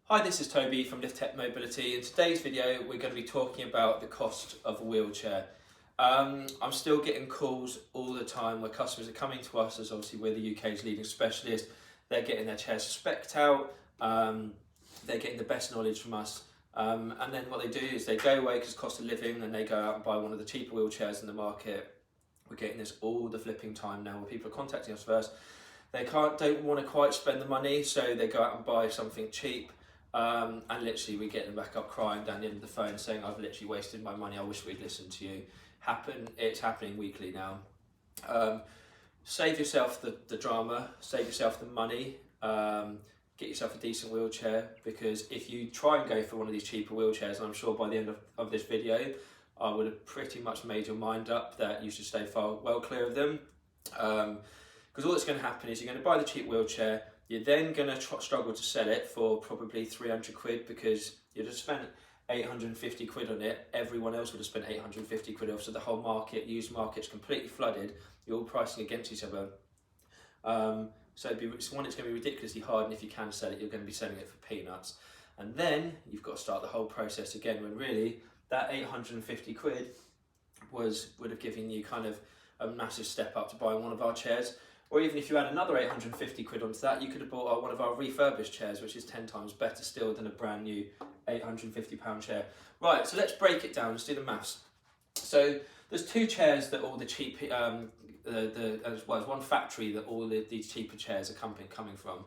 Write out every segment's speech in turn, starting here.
Hi, this is Toby from LITH-TECH Mobility. In today's video, we're going to be talking about the cost of a wheelchair. I'm still getting calls all the time where customers are coming to us, as obviously we're the UK's leading specialist. They're getting their chairs spec'd out, they're getting the best knowledge from us, and then what they do is they go away because cost of living, and they go out and buy one of the cheaper wheelchairs in the market. We're getting this all the flipping time now where people are contacting us first. They don't want to quite spend the money, so they go out and buy something cheap. And literally we get them back up crying down the end of the phone saying, I've literally wasted my money, I wish we'd listened to you. It's happening weekly now. Save yourself the drama, save yourself the money, get yourself a decent wheelchair, because if you try and go for one of these cheaper wheelchairs, and I'm sure by the end of this video I would have pretty much made your mind up that you should stay well clear of them, because all that's going to happen is you're going to buy the cheap wheelchair. You're then going to struggle to sell it for probably 300 quid because you'd have spent 850 quid on it. Everyone else would have spent 850 quid off, so the whole market, used market's completely flooded. You're all pricing against each other. So it's going to be ridiculously hard, and if you can sell it, you're going to be selling it for peanuts. And then you've got to start the whole process again, when really that 850 quid would have given you kind of a massive step up to buying one of our chairs. Or even if you add another 850 quid onto that, you could have bought one of our refurbished chairs, which is 10 times better still than a brand new £850 chair. Right, so let's break it down, let's do the maths. So there's two chairs that all the cheap, as well as one factory that all these cheaper chairs are coming from.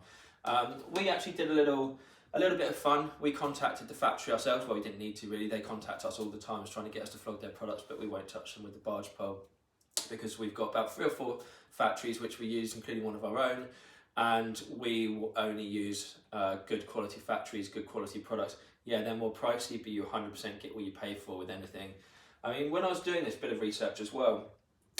We actually did a little bit of fun. We contacted the factory ourselves. Well, we didn't need to really, they contact us all the time trying to get us to flog their products, but we won't touch them with the barge pole, because we've got about 3 or 4 factories which we use, including one of our own, and we will only use good quality factories, good quality products. Yeah, they're more pricey, but you 100% get what you pay for with anything. I mean, when I was doing this bit of research as well,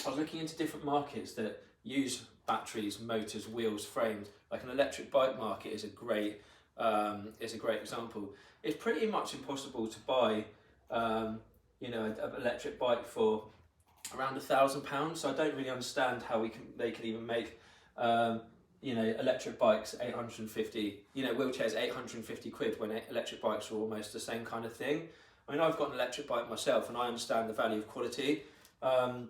I was looking into different markets that use batteries, motors, wheels, frames. Like an electric bike market is a great example. It's pretty much impossible to buy, an electric bike for around £1,000, so I don't really understand how they can even make electric bikes 850, wheelchairs 850 quid when electric bikes are almost the same kind of thing. I mean, I've got an electric bike myself and I understand the value of quality, and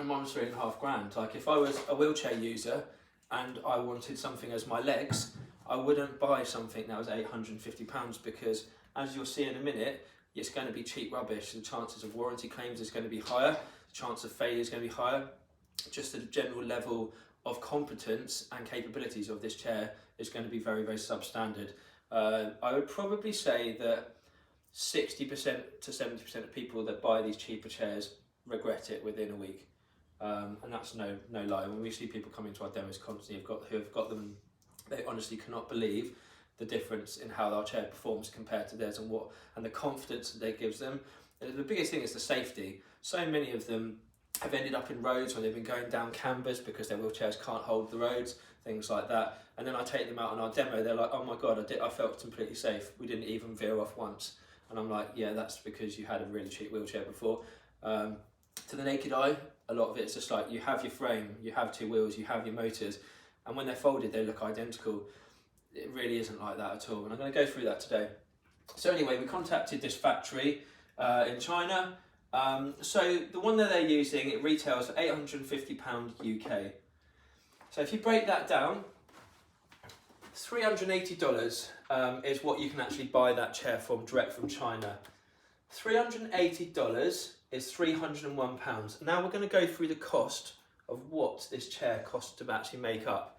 mine's £3.5 grand. Like, if I was a wheelchair user and I wanted something as my legs, I wouldn't buy something that was £850, because as you'll see in a minute, it's going to be cheap rubbish. The chances of warranty claims is going to be higher. The chance of failure is going to be higher. Just the general level of competence and capabilities of this chair is going to be very, very substandard. I would probably say that 60% to 70% of people that buy these cheaper chairs regret it within a week. And that's no lie. When we see people coming to our demos constantly who have got them, they honestly cannot believe the difference in how our chair performs compared to theirs, and the confidence that it gives them. The biggest thing is the safety. So many of them have ended up in roads when they've been going down cambers because their wheelchairs can't hold the roads, things like that. And then I take them out on our demo, they're like, oh my God, I felt completely safe. We didn't even veer off once. And I'm like, yeah, that's because you had a really cheap wheelchair before. To the naked eye, a lot of it is just like, you have your frame, you have 2 wheels, you have your motors, and when they're folded, they look identical. It really isn't like that at all, and I'm going to go through that today. So anyway, we contacted this factory in China. So the one that they're using, it retails for £850 UK. So if you break that down, $380 is what you can actually buy that chair from, direct from China. $380 is £301. Now we're going to go through the cost of what this chair costs to actually make up.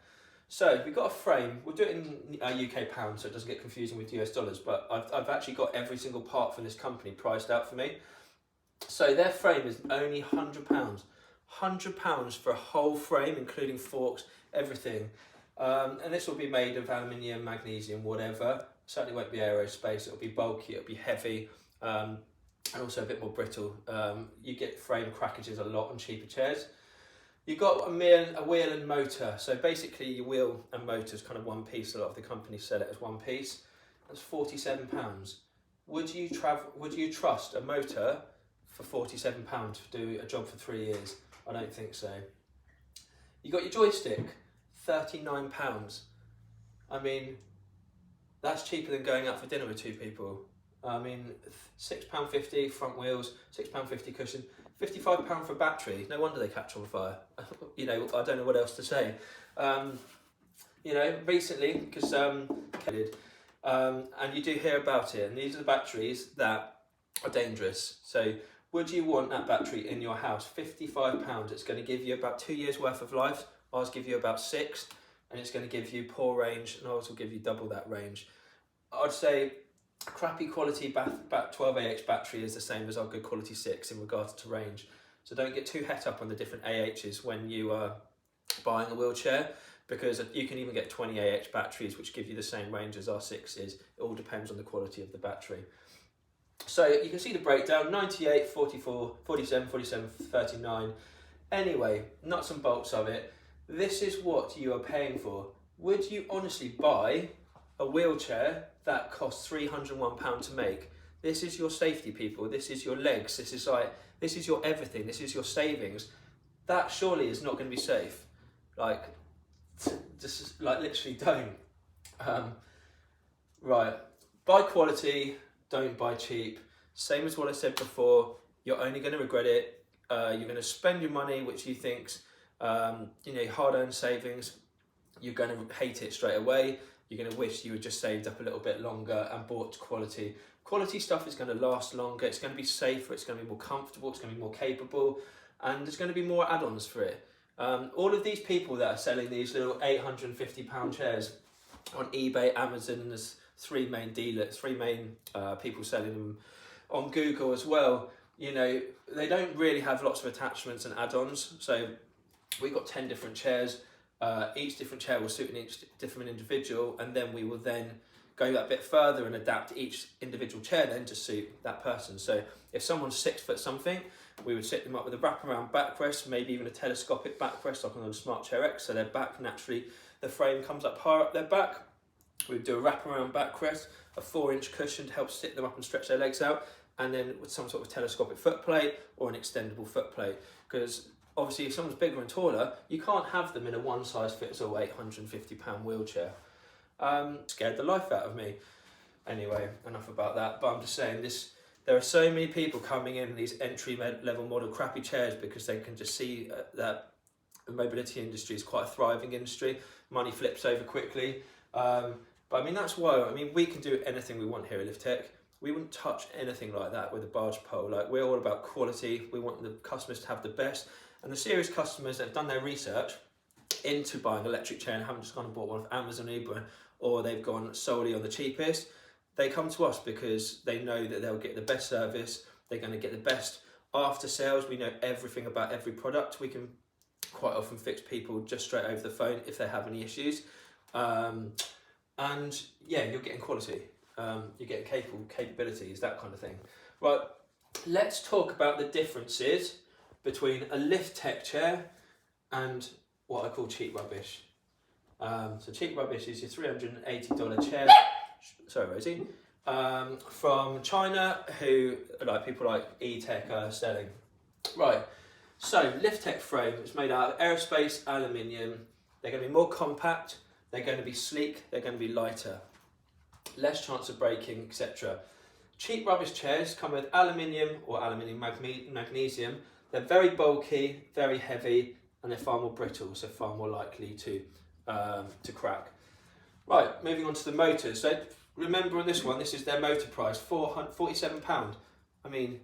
So we've got a frame. We'll do it in UK pounds so it doesn't get confusing with US dollars, but I've actually got every single part from this company priced out for me. So their frame is only £100. £100 for a whole frame, including forks, everything. And this will be made of aluminium, magnesium, whatever. Certainly won't be aerospace. It'll be bulky, it'll be heavy, and also a bit more brittle. You get frame crackages a lot on cheaper chairs. You've got a wheel and motor. So basically your wheel and motor is kind of one piece. A lot of the companies sell it as one piece. That's £47. Would you trust a motor for £47 to do a job for 3 years? I don't think so. You got your joystick, £39. I mean, That's cheaper than going out for dinner with two people. I mean, £6.50 front wheels, £6.50 cushion, £55 for battery. No wonder they catch on fire. You know, I don't know what else to say. You know, recently, because and you do hear about it, and these are the batteries that are dangerous. So would you want that battery in your house? £55, it's going to give you about 2 years worth of life. Ours give you about 6, and it's going to give you poor range, and ours will give you double that range. I'd say crappy quality 12AH battery is the same as our good quality 6 in regards to range. So don't get too het up on the different AHs when you are buying a wheelchair, because you can even get 20AH batteries which give you the same range as our 6s. It all depends on the quality of the battery. So you can see the breakdown: 98, 44, 47, 47, 39. Anyway, nuts and bolts of it. This is what you are paying for. Would you honestly buy a wheelchair that costs £301 to make? This is your safety, people. This is your legs. This is your everything. This is your savings. That surely is not going to be safe. Like, just like literally don't. Right, buy quality, don't buy cheap. Same as what I said before. You're only going to regret it. You're going to spend your money, which you think's hard-earned savings. You're going to hate it straight away. You're going to wish you had just saved up a little bit longer and bought quality. Quality stuff is going to last longer. It's going to be safer. It's going to be more comfortable. It's going to be more capable, and there's going to be more add-ons for it. All of these people that are selling these little £850 chairs on eBay, Amazon, and there's three main people selling them on Google as well. You know, they don't really have lots of attachments and add-ons. So we've got 10 different chairs. Each different chair will suit each different individual, and then we will then go that bit further and adapt each individual chair then to suit that person. So if someone's 6 foot something, we would set them up with a wraparound backrest, maybe even a telescopic backrest like on the Smart Chair X, so their back naturally, the frame comes up higher up their back. We'd do a wraparound backrest, a 4-inch cushion to help sit them up and stretch their legs out, and then with some sort of telescopic foot plate or an extendable foot plate. Because obviously if someone's bigger and taller, you can't have them in a one-size-fits-all £850 wheelchair. Scared the life out of me. Anyway, enough about that, but I'm just saying this. There are so many people coming in these entry-level model crappy chairs because they can just see that the mobility industry is quite a thriving industry. Money flips over quickly. But I mean, that's why, I mean, we can do anything we want here at LITH-TECH. We wouldn't touch anything like that with a barge pole. Like, we're all about quality. We want the customers to have the best. And the serious customers that have done their research into buying an electric chair and haven't just gone and bought one off Amazon, Uber, or they've gone solely on the cheapest, they come to us because they know that they'll get the best service, they're going to get the best after sales. We know everything about every product. We can quite often fix people just straight over the phone if they have any issues. And yeah, you're getting quality, you're getting capabilities, that kind of thing. Right, let's talk about the differences between a LITH-TECH chair and what I call cheap rubbish. So cheap rubbish is your $380 chair, sorry Rosie, from China, who like people like E-Tech are selling. Right, so LITH-TECH frame is made out of aerospace aluminium. They're going to be more compact, they're going to be sleek, they're going to be lighter, less chance of breaking, etc. Cheap rubbish chairs come with aluminium or aluminium magnesium. They're very bulky, very heavy, and they're far more brittle, so far more likely to crack. Right, moving on to the motors. So remember on this one, this is their motor price, £47. I mean,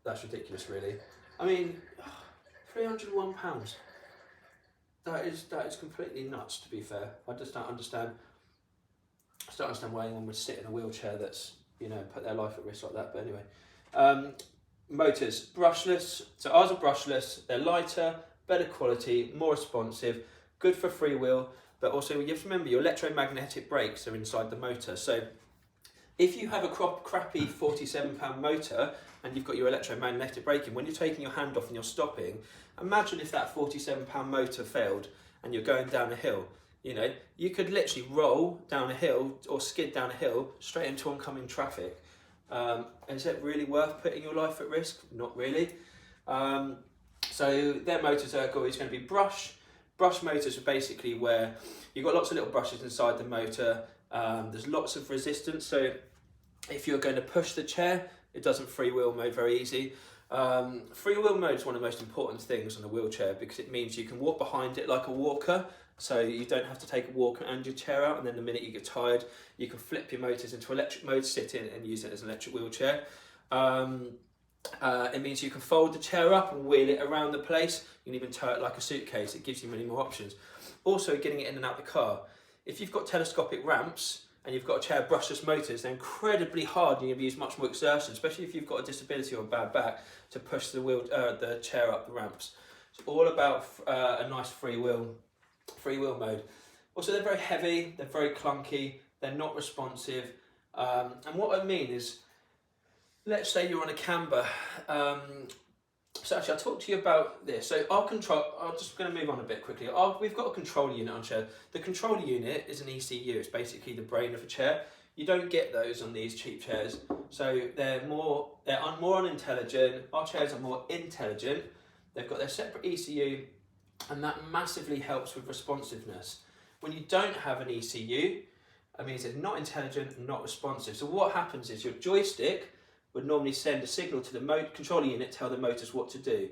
that's ridiculous, really. I mean, £301. That is completely nuts, to be fair. I just don't understand. I don't understand why anyone would sit in a wheelchair that's, you know, put their life at risk like that. But anyway, motors, brushless. So ours are brushless. They're lighter, better quality, more responsive, good for freewheel. But also you have to remember your electromagnetic brakes are inside the motor. So if you have a crappy £47 motor and you've got your electromagnetic braking, when you're taking your hand off and you're stopping, imagine if that £47 motor failed and you're going down a hill. You know, you could literally roll down a hill or skid down a hill straight into oncoming traffic. Is it really worth putting your life at risk? Not really. So their motors are always going to be brush. Brush motors are basically where you've got lots of little brushes inside the motor. There's lots of resistance, so if you're going to push the chair, it doesn't freewheel mode very easy. Freewheel mode is one of the most important things on a wheelchair because it means you can walk behind it like a walker, so you don't have to take a walker and your chair out, and then the minute you get tired, you can flip your motors into electric mode, sit in and use it as an electric wheelchair. It means you can fold the chair up and wheel it around the place. You can even tow it like a suitcase. It gives you many more options. Also, getting it in and out the car. If you've got telescopic ramps and you've got a chair brushless motors, they're incredibly hard and you'll use much more exertion, especially if you've got a disability or a bad back, to push the chair up the ramps. It's all about a nice freewheel mode. Also, they're very heavy, they're very clunky, they're not responsive. And what I mean is, let's say you're on a camber. So actually, I'll talk to you about this. So I'm just going to move on a bit quickly. We've got a controller unit on chair. The controller unit is an ECU. It's basically the brain of a chair. You don't get those on these cheap chairs. So they're more unintelligent. Our chairs are more intelligent. They've got their separate ECU, and that massively helps with responsiveness. When you don't have an ECU, it means it's not intelligent and not responsive. So what happens is your joystick would normally send a signal to the controller unit, tell the motors what to do.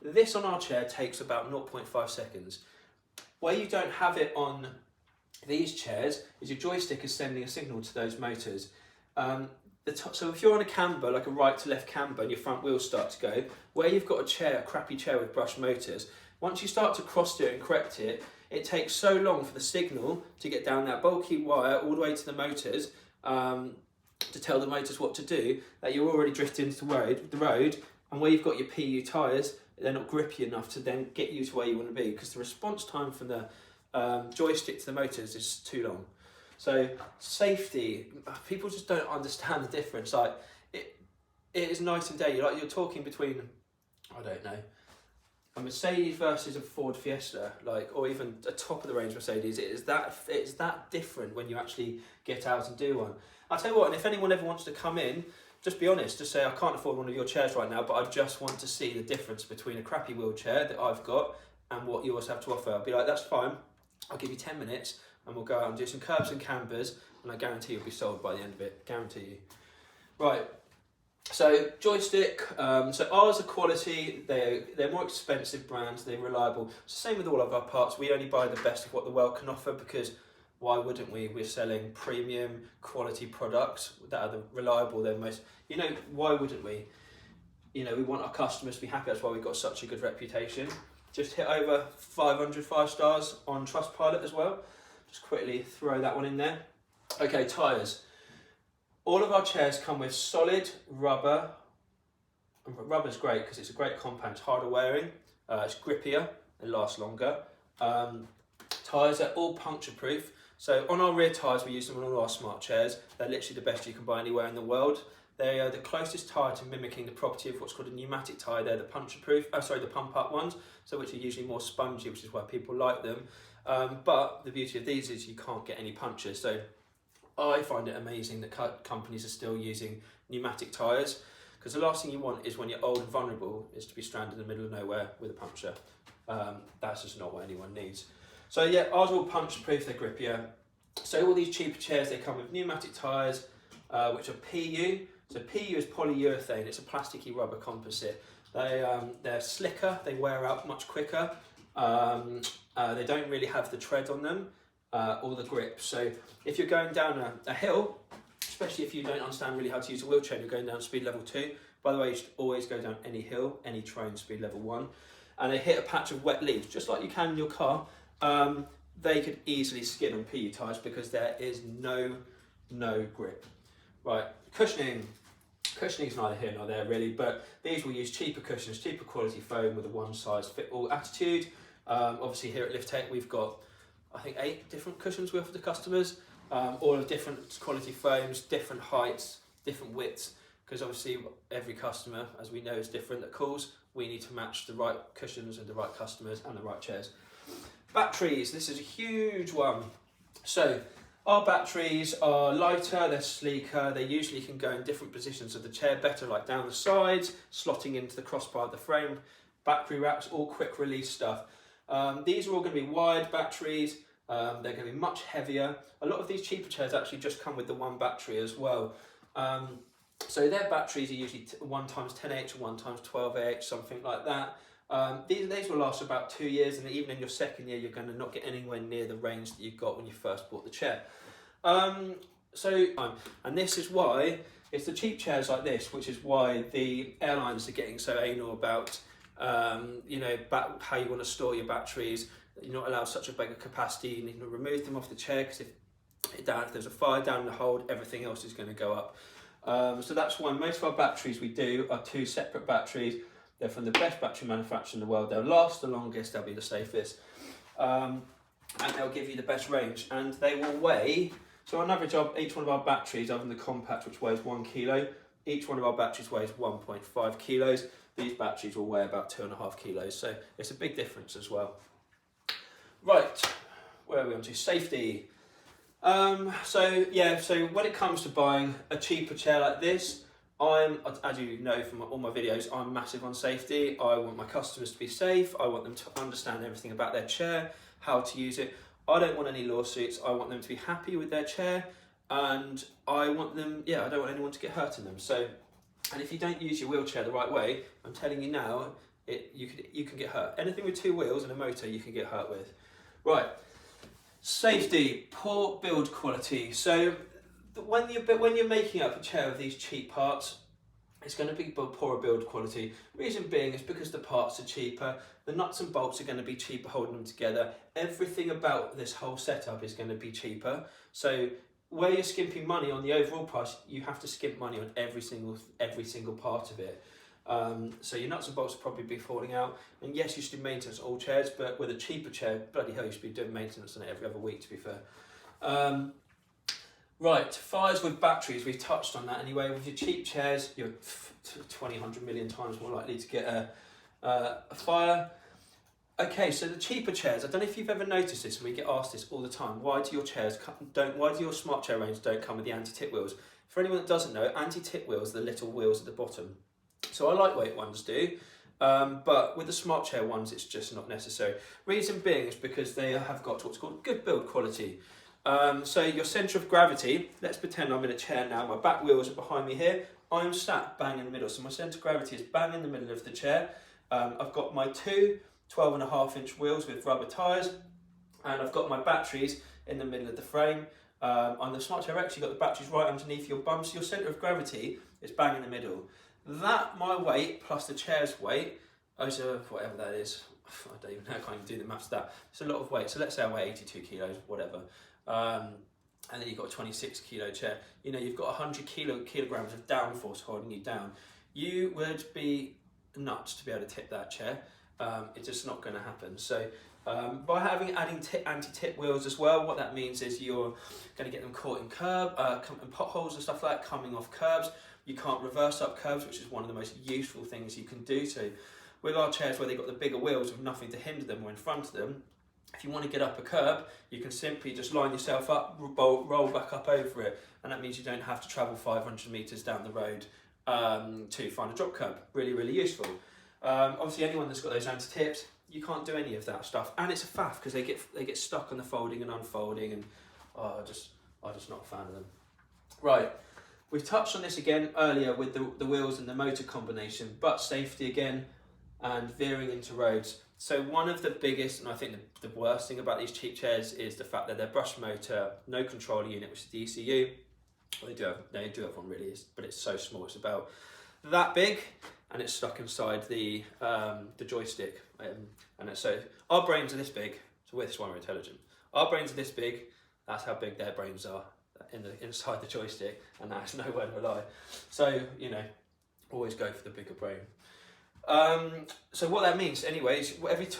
This on our chair takes about 0.5 seconds. Where you don't have it on these chairs is your joystick is sending a signal to those motors. So if you're on a camber, like a right to left camber, and your front wheels start to go, where you've got a crappy chair with brushed motors, once you start to cross it and correct it, it takes so long for the signal to get down that bulky wire all the way to the motors, to tell the motors what to do, that you're already drifting into the road, and where you've got your PU tyres, they're not grippy enough to then get you to where you want to be, because the response time from the joystick to the motors is too long. So safety, people just don't understand the difference. Like it is night and day. You're talking between, I don't know, a Mercedes versus a Ford Fiesta, or even a top of the range Mercedes. It's that different when you actually get out and do one. I'll tell you what, and if anyone ever wants to come in, just be honest, just say, I can't afford one of your chairs right now, but I just want to see the difference between a crappy wheelchair that I've got and what yours have to offer. I'll be like, that's fine, I'll give you 10 minutes and we'll go out and do some curbs and cambers, and I guarantee you'll be sold by the end of it, guarantee you. Right, so joystick, so ours are quality, they're more expensive brands, they're reliable. It's the same with all of our parts. We only buy the best of what the world can offer, because why wouldn't we? We're selling premium quality products that are the reliable, they're most, why wouldn't we? We want our customers to be happy. That's why we've got such a good reputation. Just hit over 500 5 stars on Trustpilot as well. Just quickly throw that one in there. Okay, tyres. All of our chairs come with solid rubber. Rubber's great because it's a great compound. It's harder wearing, it's grippier, it lasts longer. Tyres are all puncture proof. So on our rear tyres, we use them on all our smart chairs. They're literally the best you can buy anywhere in the world. They are the closest tyre to mimicking the property of what's called a pneumatic tyre. They're the the pump up ones, so which are usually more spongy, which is why people like them. But the beauty of these is you can't get any punctures. So I find it amazing that companies are still using pneumatic tyres, because the last thing you want is, when you're old and vulnerable, is to be stranded in the middle of nowhere with a puncture. That's just not what anyone needs. So yeah, ours are all puncture proof, they're grippier. So all these cheaper chairs, they come with pneumatic tyres, which are PU. So PU is polyurethane, it's a plasticky rubber composite. They're slicker, they wear out much quicker. They don't really have the tread on them, or the grip. So if you're going down a hill, especially if you don't understand really how to use a wheelchair, you're going down speed level 2. By the way, you should always go down any hill, any train, speed level 1. And they hit a patch of wet leaves, just like you can in your car. They could easily skid on PU tyres because there is no grip. Right, cushioning. Cushioning's neither here nor there really, but these will use cheaper cushions, cheaper quality foam with a one-size-fit-all attitude. Obviously here at LITH-TECH we've got, I think, 8 different cushions we offer to customers, all of different quality foams, different heights, different widths, because obviously every customer, as we know, is different that calls. We need to match the right cushions and the right customers and the right chairs. Batteries, this is a huge one. So our batteries are lighter, they're sleeker, they usually can go in different positions of the chair better, like down the sides, slotting into the crossbar of the frame. Battery wraps, all quick release stuff. These are all going to be wired batteries. They're going to be much heavier. A lot of these cheaper chairs actually just come with the one battery as well. So their batteries are usually 1 times 10Ah or 1 times 12Ah, something like that. These will last about 2 years, and even in your second year, you're going to not get anywhere near the range that you got when you first bought the chair. And this is why it's the cheap chairs like this, which is why the airlines are getting so anal about, you know, how you want to store your batteries. You're not allowed such a big capacity. You need to remove them off the chair, because if there's a fire down in the hold, everything else is going to go up. So that's why most of our batteries we do are 2 separate batteries. They're from the best battery manufacturer in the world. They'll last the longest, they'll be the safest, and they'll give you the best range. And they will weigh, so on average, each one of our batteries, other than the compact, which weighs 1 kilo, each one of our batteries weighs 1.5 kilos. These batteries will weigh about 2.5 kilos, so it's a big difference as well. Right, where are we on to? Safety. So when it comes to buying a cheaper chair like this, as you know from all my videos, I'm massive on safety. I want my customers to be safe. I want them to understand everything about their chair, how to use it. I don't want any lawsuits. I want them to be happy with their chair, and I want them, I don't want anyone to get hurt in them. So, and if you don't use your wheelchair the right way, I'm telling you now, you can get hurt. Anything with 2 wheels and a motor, you can get hurt with. Right. Safety, poor build quality. So when you're making up a chair with these cheap parts, it's going to be poorer build quality. Reason being is because the parts are cheaper, the nuts and bolts are going to be cheaper holding them together. Everything about this whole setup is going to be cheaper. So where you're skimping money on the overall price, you have to skimp money on every single part of it. So your nuts and bolts will probably be falling out, and yes, you should do maintenance on all chairs, but with a cheaper chair, bloody hell, you should be doing maintenance on it every other week, to be fair. Right, fires with batteries, we've touched on that anyway. With your cheap chairs, you're 100 million times more likely to get a fire. Okay, so the cheaper chairs, I don't know if you've ever noticed this, and we get asked this all the time, why do your smart chair range don't come with the anti-tip wheels? For anyone that doesn't know, anti-tip wheels are the little wheels at the bottom. So our lightweight ones do, but with the smart chair ones, it's just not necessary. Reason being is because they have got what's called good build quality. So your centre of gravity, let's pretend I'm in a chair now, my back wheels are behind me here, I'm sat bang in the middle, so my centre of gravity is bang in the middle of the chair. I've got my 2 12.5-inch wheels with rubber tyres, and I've got my batteries in the middle of the frame. On the smart chair, I've actually got the batteries right underneath your bum, so your centre of gravity is bang in the middle. That, my weight, plus the chair's weight, whatever that is, I don't even know, I can't even do the maths of that. It's a lot of weight, so let's say I weigh 82 kilos, whatever. And then you've got a 26 kilo chair. You know, you've got 100 kilograms of downforce holding you down. You would be nuts to be able to tip that chair. It's just not going to happen. So by adding anti-tip wheels as well, what that means is you're going to get them caught in potholes and stuff like that, coming off curbs. You can't reverse up curbs, which is one of the most useful things you can do. So with our chairs where they've got the bigger wheels with nothing to hinder them or in front of them, if you want to get up a curb, you can simply just line yourself up, roll back up over it, and that means you don't have to travel 500 metres down the road to find a drop curb. Really, really useful. Obviously, anyone that's got those anti-tips, you can't do any of that stuff, and it's a faff because they get stuck on the folding and unfolding, and I'm just not a fan of them. Right. We've touched on this again earlier with the wheels and the motor combination, but safety again and veering into roads. So one of the biggest, and I think the worst thing about these cheap chairs is the fact that they're brush motor, no controller unit, which is the ECU. Well, they do have one really, but it's so small. It's about that big, and it's stuck inside the joystick. So our brains are this big, so that's why we're intelligent. Our brains are this big, that's how big their brains are. Inside the joystick, and that's nowhere to lie. So, you know, always go for the bigger brain. So what that means, anyways,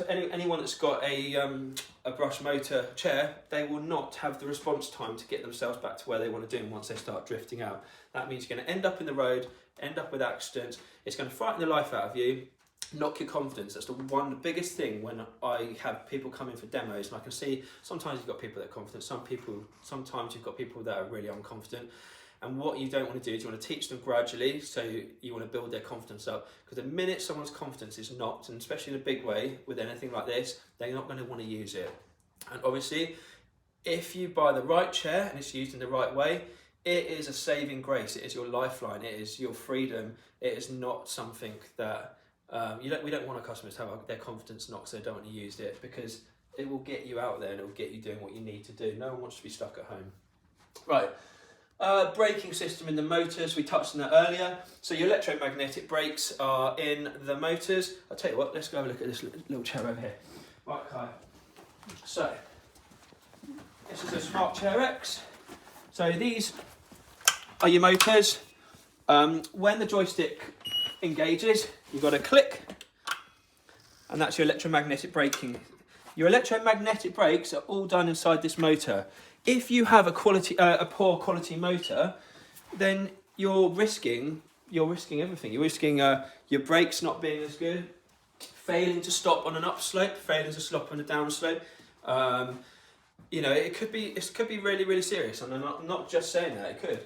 anyone that's got a brush motor chair, they will not have the response time to get themselves back to where they want to do once they start drifting out. That means you're going to end up in the road, end up with accidents. It's going to frighten the life out of you, knock your confidence. That's the biggest thing when I have people come in for demos, and I can see sometimes you've got people that are confident, sometimes you've got people that are really unconfident. And what you don't want to do is you want to teach them gradually, so you want to build their confidence up, because the minute someone's confidence is knocked, and especially in a big way with anything like this, they're not going to want to use it. And obviously, if you buy the right chair and it's used in the right way, it is a saving grace. It is your lifeline. It is your freedom. It is not something that we don't want our customers to have their confidence knocked so they don't want to use it, because it will get you out there and it will get you doing what you need to do. No one wants to be stuck at home. Right. Braking system in the motors, we touched on that earlier. So your electromagnetic brakes are in the motors. I'll tell you what, let's go have a look at this little chair over here. Right, Kai. So, this is a Smart Chair X. So these are your motors. When the joystick engages, you've got to click, and that's your electromagnetic braking. Your electromagnetic brakes are all done inside this motor. If you have a poor quality motor, then you're risking everything. You're risking your brakes not being as good, failing to stop on an upslope, failing to stop on a downslope. You know, it could be really, really serious, and I'm not just saying that, it could.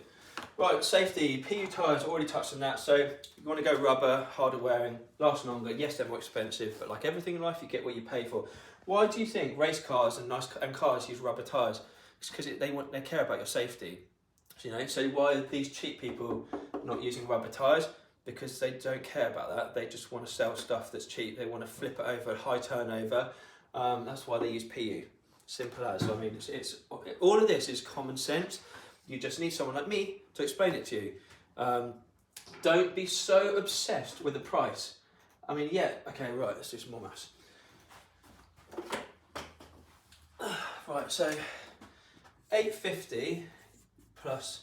Right, safety, PU tyres, already touched on that. So you want to go rubber, harder wearing, last longer. Yes, they're more expensive, but like everything in life, you get what you pay for. Why do you think race cars and cars use rubber tyres? It's because they care about your safety. You know, so why are these cheap people not using rubber tyres? Because they don't care about that. They just want to sell stuff that's cheap. They want to flip it over, high turnover. That's why they use PU. Simple as. I mean, it's all of this is common sense. You just need someone like me to explain it to you. Don't be so obsessed with the price. I mean, yeah, okay, right, let's do some more maths. Right, so 850 plus,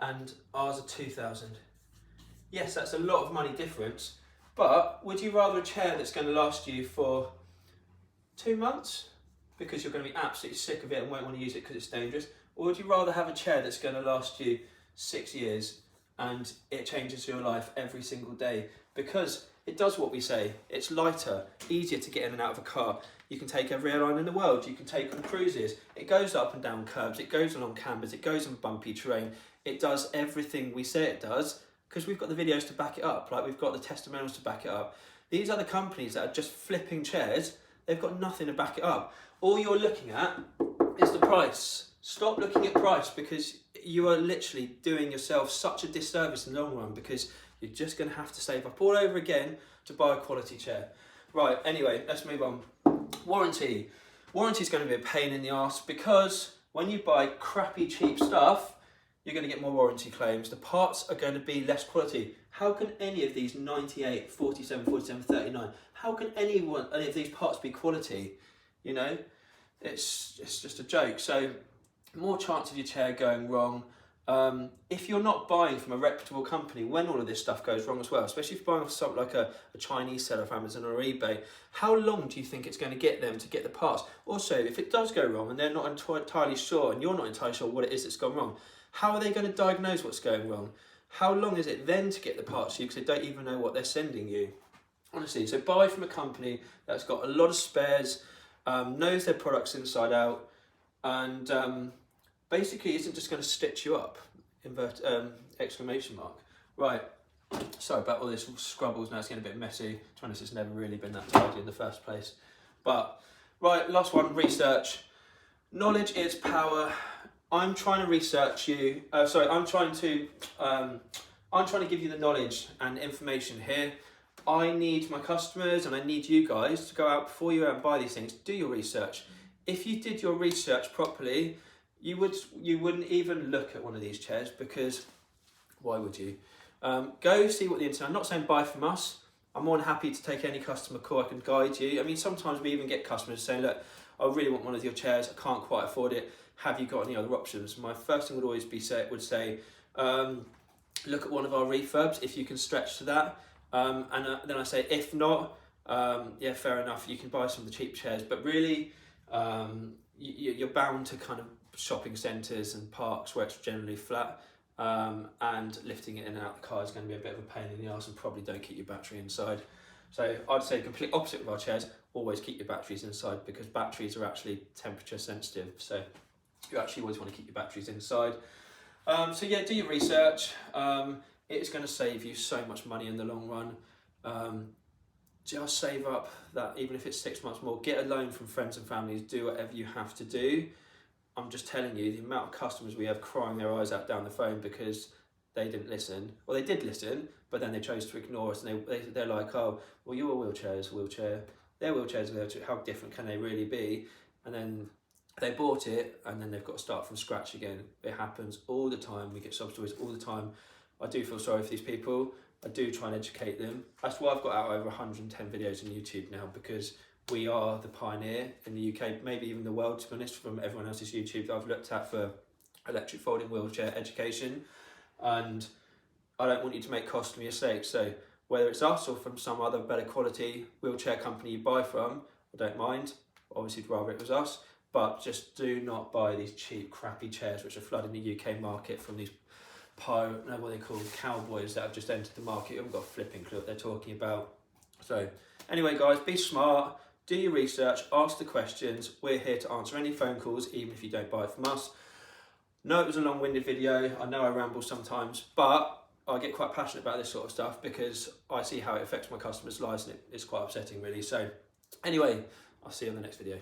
and ours are 2,000. Yes, that's a lot of money difference, but would you rather a chair that's going to last you for 2 months because you're going to be absolutely sick of it and won't want to use it because it's dangerous? Or would you rather have a chair that's going to last you 6 years and it changes your life every single day? Because it does what we say. It's lighter, easier to get in and out of a car. You can take every airline in the world. You can take on cruises. It goes up and down curbs. It goes along cambers. It goes on bumpy terrain. It does everything we say it does because we've got the videos to back it up. Like, we've got the testimonials to back it up. These other companies that are just flipping chairs, they've got nothing to back it up. All you're looking at is the price. Stop looking at price, because you are literally doing yourself such a disservice in the long run, because you're just going to have to save up all over again to buy a quality chair. Right, anyway, let's move on. Warranty. Warranty is going to be a pain in the arse, because when you buy crappy cheap stuff, you're going to get more warranty claims. The parts are going to be less quality. How can any of these 98, 47, 47, 39, how can any of these parts be quality? You know, it's just a joke. So more chance of your chair going wrong. If you're not buying from a reputable company, when all of this stuff goes wrong as well, especially if you're buying off something like a Chinese seller off Amazon or eBay, how long do you think it's going to get them to get the parts? Also, if it does go wrong and they're not entirely sure, and you're not entirely sure what it is that's gone wrong, how are they going to diagnose what's going wrong? How long is it then to get the parts to you, because they don't even know what they're sending you? Honestly, so buy from a company that's got a lot of spares, knows their products inside out, and basically isn't just going to stitch you up, exclamation mark. Right, sorry about all this scrubbles now, it's getting a bit messy. To be honest, it's never really been that tidy in the first place. But, right, last one, research. Knowledge is power. I'm trying to research you, I'm trying to give you the knowledge and information here. I need my customers and I need you guys to go out before you out and buy these things. Do your research. If you did your research properly, you wouldn't even look at one of these chairs, because why would you? Go see what the internet. I'm not saying buy from us. I'm more than happy to take any customer call. I can guide you. I mean, sometimes we even get customers saying, look, I really want one of your chairs. I can't quite afford it. Have you got any other options? My first thing would always be say, look at one of our refurbs if you can stretch to that. And then I say, if not, yeah, fair enough. You can buy some of the cheap chairs, but really, you're bound to kind of shopping centres and parks where it's generally flat, and lifting it in and out of the car is going to be a bit of a pain in the arse, and probably don't keep your battery inside. So I'd say complete opposite of our chairs, always keep your batteries inside, because batteries are actually temperature sensitive, so you actually always want to keep your batteries inside. So yeah, do your research. It's going to save you so much money in the long run. Just save up that, even if it's 6 months more, get a loan from friends and families, do whatever you have to do. I'm just telling you, the amount of customers we have crying their eyes out down the phone because they didn't listen. Well, they did listen, but then they chose to ignore us, and they're like, oh, well, your wheelchair is a wheelchair, their wheelchair is a wheelchair, how different can they really be? And then they bought it, and then they've got to start from scratch again. It happens all the time. We get sub stories all the time. I do feel sorry for these people. I do try and educate them. That's why I've got out over 110 videos on YouTube now, because we are the pioneer in the UK, maybe even the world, to be honest, from everyone else's YouTube that I've looked at for electric folding wheelchair education. And I don't want you to make costly mistakes. So whether it's us or from some other better quality wheelchair company you buy from, I don't mind. Obviously, I'd rather it was us. But just do not buy these cheap, crappy chairs which are flooding the UK market from these what they call cowboys that have just entered the market. You haven't got a flipping clue what they're talking about. So anyway, guys, be smart, do your research, ask the questions. We're here to answer any phone calls, even if you don't buy it from us. No, it was a long-winded video. I know I ramble sometimes, but I get quite passionate about this sort of stuff because I see how it affects my customers' lives, and it's quite upsetting, really. So anyway, I'll see you on the next video.